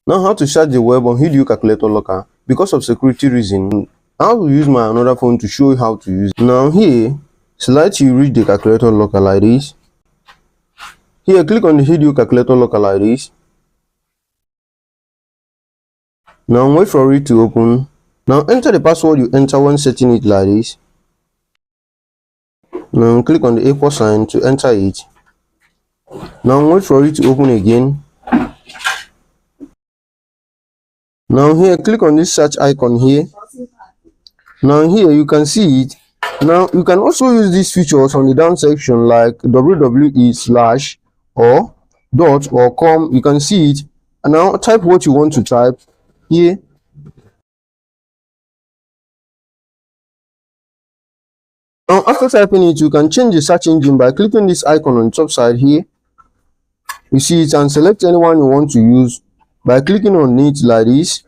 Now, how to search the web on HideU calculator locker. Because of security reason, I will use my another phone to show you how to use it. Now here, select you reach the calculator locker like this. Here, click on the HideU calculator locker like this. Now wait for it to open. Now enter the password you enter when setting it like this. Now click on the equal sign to enter it. Now wait for it to open again. Now here, click on this search icon here. Now here you can see it. Now you can also use these features on the down section like www/ or .com. You can see it. And now type what you want to type here. Now after typing it, you can change the search engine by clicking this icon on the top side here. You see it, and select anyone you want to use by clicking on it like this.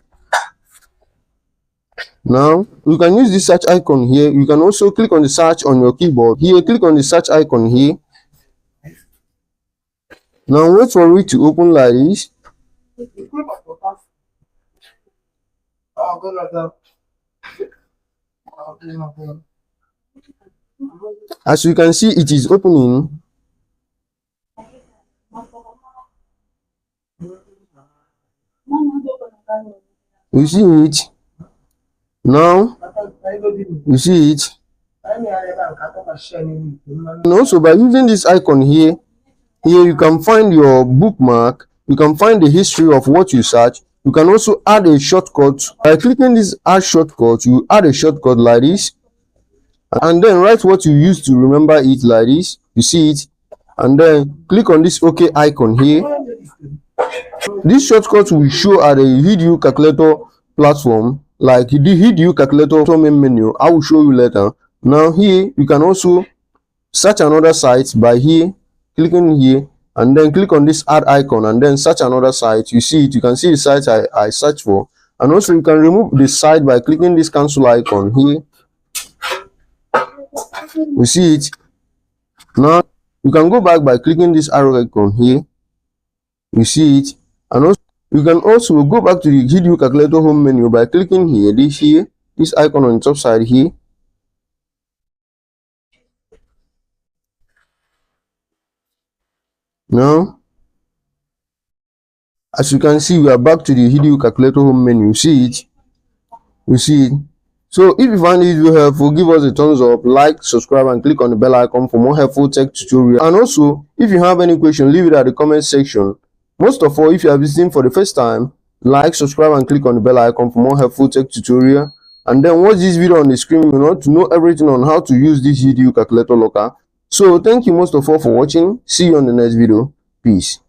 Now you can use this search icon here. You can also click on the search on your keyboard here. Click on the search icon here. Now wait for it to open like this. As you can see, it is opening. You see it. Now you see it. And also by using this icon here you can find your bookmark. You can find the history of what you search. You can also add a shortcut. By clicking this add shortcut, you add a shortcut like this, and then write what you use to remember it like this. You see it, and then click on this OK icon here. This shortcut will show at the HideU calculator platform, like the HideU calculator main menu. I will show you later. Now here you can also search another site by here clicking here, and then click on this add icon and then search another site. You see it, you can see the site I search for. And also you can remove the site by clicking this cancel icon here. You see it. Now you can go back by clicking this arrow icon here. You see it. And also you can also go back to the HideU calculator home menu by clicking here, this icon on the top side here. Now as you can see, we are back to the HideU calculator home menu. You see it. You see it. So if you find this video helpful, give us a thumbs up, like, subscribe, and click on the bell icon for more helpful tech tutorials. And also, if you have any question, leave it at the comment section. Most of all, if you are visiting for the first time, like, subscribe, and click on the bell icon for more helpful tech tutorial. And then watch this video on the screen, to know everything on how to use this HideU calculator locker. So thank you most of all for watching. See you on the next video. Peace.